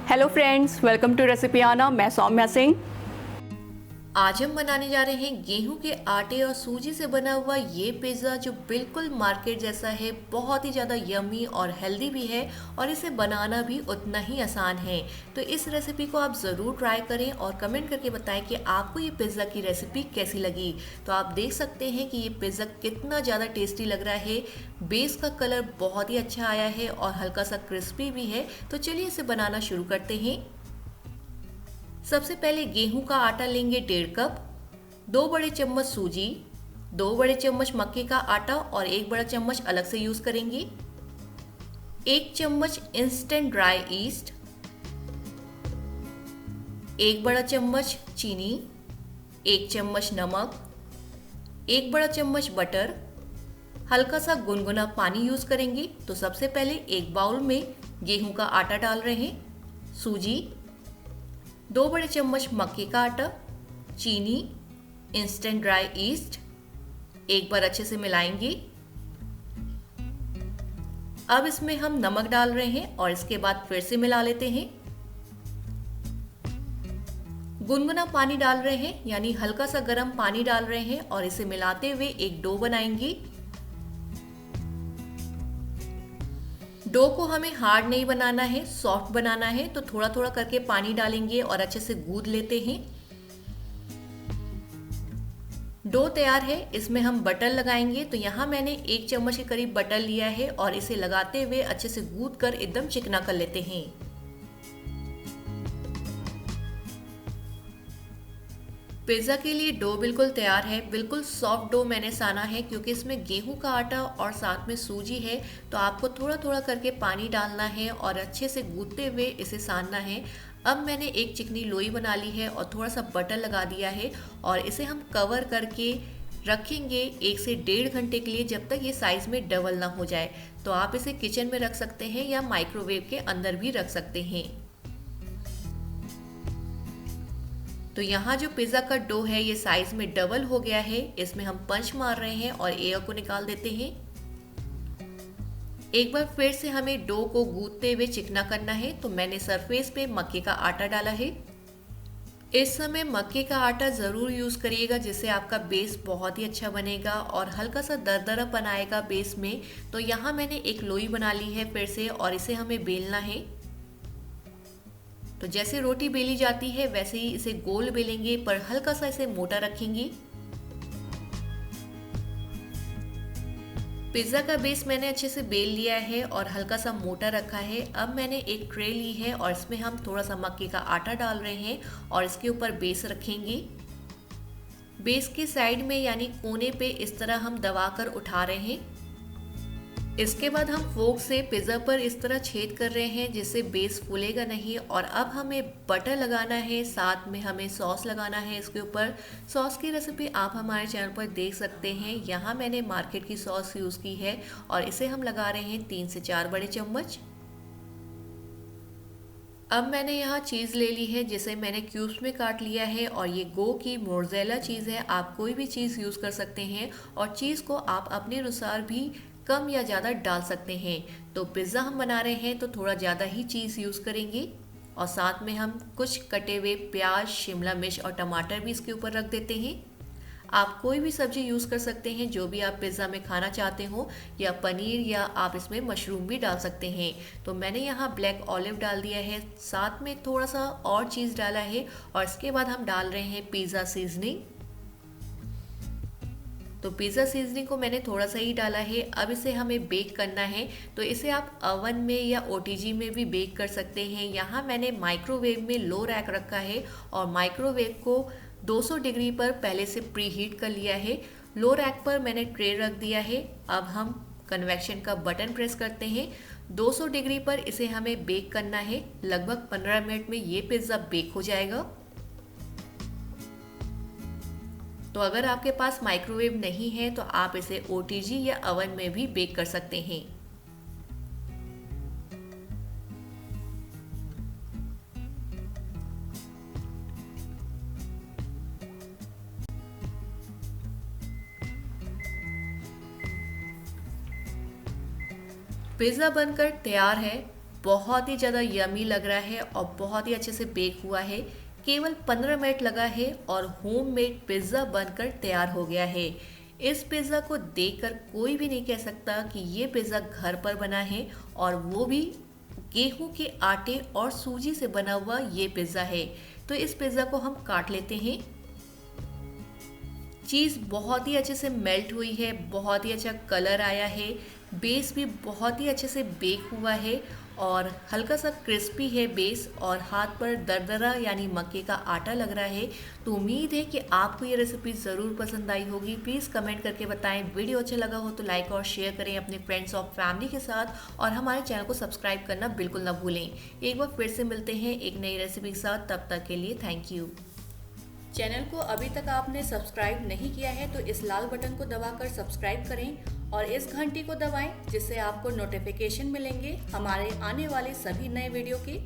Hello friends, welcome to recipe आना। मैं सौम्या सिंह। आज हम बनाने जा रहे हैं गेहूं के आटे और सूजी से बना हुआ ये पिज़्ज़ा जो बिल्कुल मार्केट जैसा है। बहुत ही ज़्यादा यम्मी और हेल्दी भी है और इसे बनाना भी उतना ही आसान है। तो इस रेसिपी को आप ज़रूर ट्राई करें और कमेंट करके बताएं कि आपको ये पिज़्ज़ा की रेसिपी कैसी लगी। तो आप देख सकते हैं कि ये पिज़्ज़ा कितना ज़्यादा टेस्टी लग रहा है। बेस का कलर बहुत ही अच्छा आया है और हल्का सा क्रिस्पी भी है। तो चलिए इसे बनाना शुरू करते हैं। सबसे पहले गेहूं का आटा लेंगे 1.5 कप, 2 बड़े चम्मच सूजी, 2 बड़े चम्मच मक्के का आटा और 1 बड़ा चम्मच अलग से यूज करेंगे, 1 चम्मच इंस्टेंट ड्राई ईस्ट, 1 बड़ा चम्मच चीनी, 1 चम्मच नमक, 1 बड़ा चम्मच बटर, हल्का सा गुनगुना पानी यूज करेंगे। तो सबसे पहले एक बाउल में गेहूं का आटा डाल रहे हैं, सूजी, 2 बड़े चम्मच मक्के का आटा, चीनी, इंस्टेंट ड्राई ईस्ट, एक बार अच्छे से मिलाएंगे। अब इसमें हम नमक डाल रहे हैं और इसके बाद फिर से मिला लेते हैं। गुनगुना पानी डाल रहे हैं, यानी हल्का सा गर्म पानी डाल रहे हैं और इसे मिलाते हुए एक डो बनाएंगे। डो को हमें हार्ड नहीं बनाना है, सॉफ्ट बनाना है। तो थोड़ा थोड़ा करके पानी डालेंगे और अच्छे से गूंद लेते हैं। डो तैयार है, इसमें हम बटर लगाएंगे। तो यहाँ मैंने 1 चम्मच के करीब बटर लिया है और इसे लगाते हुए अच्छे से गूंद कर एकदम चिकना कर लेते हैं। पिज़्ज़ा के लिए डो बिल्कुल तैयार है। बिल्कुल सॉफ्ट डो मैंने साना है क्योंकि इसमें गेहूं का आटा और साथ में सूजी है। तो आपको थोड़ा थोड़ा करके पानी डालना है और अच्छे से गूंथते हुए इसे सानना है। अब मैंने एक चिकनी लोई बना ली है और थोड़ा सा बटर लगा दिया है और इसे हम कवर करके रखेंगे 1 से 1.5 घंटे के लिए, जब तक ये साइज़ में डबल ना हो जाए। तो आप इसे किचन में रख सकते हैं या माइक्रोवेव के अंदर भी रख सकते हैं। तो यहाँ जो पिज़्ज़ा का डो है ये साइज में डबल हो गया है। इसमें हम पंच मार रहे हैं और एयर को निकाल देते हैं। एक बार फिर से हमें डो को गूंथते हुए चिकना करना है। तो मैंने सरफेस पे मक्के का आटा डाला है। इस समय मक्के का आटा ज़रूर यूज़ करिएगा, जिससे आपका बेस बहुत ही अच्छा बनेगा और हल्का सा दरदरापन आएगा बेस में। तो यहाँ मैंने एक लोई बना ली है फिर से और इसे हमें बेलना है। तो जैसे रोटी बेली जाती है वैसे ही इसे गोल बेलेंगे, पर हल्का सा इसे मोटा रखेंगे। पिज़्ज़ा का बेस मैंने अच्छे से बेल लिया है और हल्का सा मोटा रखा है। अब मैंने एक ट्रे ली है और इसमें हम थोड़ा सा मक्के का आटा डाल रहे हैं और इसके ऊपर बेस रखेंगे। बेस के साइड में यानी कोने पे इस तरह हम दबाकर उठा रहे हैं। इसके बाद हम फोक से पिज़्ज़ा पर इस तरह छेद कर रहे हैं जिससे बेस फूलेगा नहीं। और अब हमें बटर लगाना है, साथ में हमें सॉस लगाना है इसके ऊपर। सॉस की रेसिपी आप हमारे चैनल पर देख सकते हैं। यहाँ मैंने मार्केट की सॉस यूज़ की है और इसे हम लगा रहे हैं 3 से 4 बड़े चम्मच। अब मैंने यहाँ चीज़ ले ली है जिसे मैंने क्यूब्स में काट लिया है और ये गो की मोज़रेला चीज़ है। आप कोई भी चीज़ यूज़ कर सकते हैं और चीज़ को आप अपने अनुसार भी कम या ज़्यादा डाल सकते हैं। तो पिज़्ज़ा हम बना रहे हैं तो थोड़ा ज़्यादा ही चीज़ यूज़ करेंगे और साथ में हम कुछ कटे हुए प्याज, शिमला मिर्च और टमाटर भी इसके ऊपर रख देते हैं। आप कोई भी सब्जी यूज़ कर सकते हैं जो भी आप पिज़्ज़ा में खाना चाहते हो, या पनीर, या आप इसमें मशरूम भी डाल सकते हैं। तो मैंने यहाँ ब्लैक ऑलिव डाल दिया है, साथ में थोड़ा सा और चीज़ डाला है और इसके बाद हम डाल रहे हैं पिज़्ज़ा सीजनिंग। तो पिज़्ज़ा सीजनिंग को मैंने थोड़ा सा ही डाला है। अब इसे हमें बेक करना है। तो इसे आप ओवन में या ओटीजी में भी बेक कर सकते हैं। यहाँ मैंने माइक्रोवेव में लो रैक रखा है और माइक्रोवेव को 200 डिग्री पर पहले से प्री हीट कर लिया है। लो रैक पर मैंने ट्रे रख दिया है। अब हम कन्वेक्शन का बटन प्रेस करते हैं। 200 डिग्री पर इसे हमें बेक करना है। लगभग 15 मिनट में ये पिज़्ज़ा बेक हो जाएगा। तो अगर आपके पास माइक्रोवेव नहीं है तो आप इसे ओटीजी या ओवन में भी बेक कर सकते हैं। पिज़्ज़ा बनकर तैयार है। बहुत ही ज़्यादा यमी लग रहा है और बहुत ही अच्छे से बेक हुआ है। केवल 15 मिनट लगा है और होममेड पिज़्ज़ा बनकर तैयार हो गया है। इस पिज़्ज़ा को देखकर कोई भी नहीं कह सकता कि ये पिज़्ज़ा घर पर बना है, और वो भी गेहूं के आटे और सूजी से बना हुआ ये पिज़्ज़ा है। तो इस पिज़्ज़ा को हम काट लेते हैं। चीज़ बहुत ही अच्छे से मेल्ट हुई है, बहुत ही अच्छा कलर आया है, बेस भी बहुत ही अच्छे से बेक हुआ है और हल्का सा क्रिस्पी है बेस, और हाथ पर दरदरा यानी मक्के का आटा लग रहा है। तो उम्मीद है कि आपको ये रेसिपी ज़रूर पसंद आई होगी। प्लीज़ कमेंट करके बताएं। वीडियो अच्छा लगा हो तो लाइक और शेयर करें अपने फ्रेंड्स और फैमिली के साथ, और हमारे चैनल को सब्सक्राइब करना बिल्कुल ना भूलें। एक बार फिर से मिलते हैं एक नई रेसिपी के साथ, तब तक के लिए थैंक यू। चैनल को अभी तक आपने सब्सक्राइब नहीं किया है तो इस लाल बटन को दबाकर सब्सक्राइब करें और इस घंटी को दबाएं, जिससे आपको नोटिफिकेशन मिलेंगे हमारे आने वाले सभी नए वीडियो के।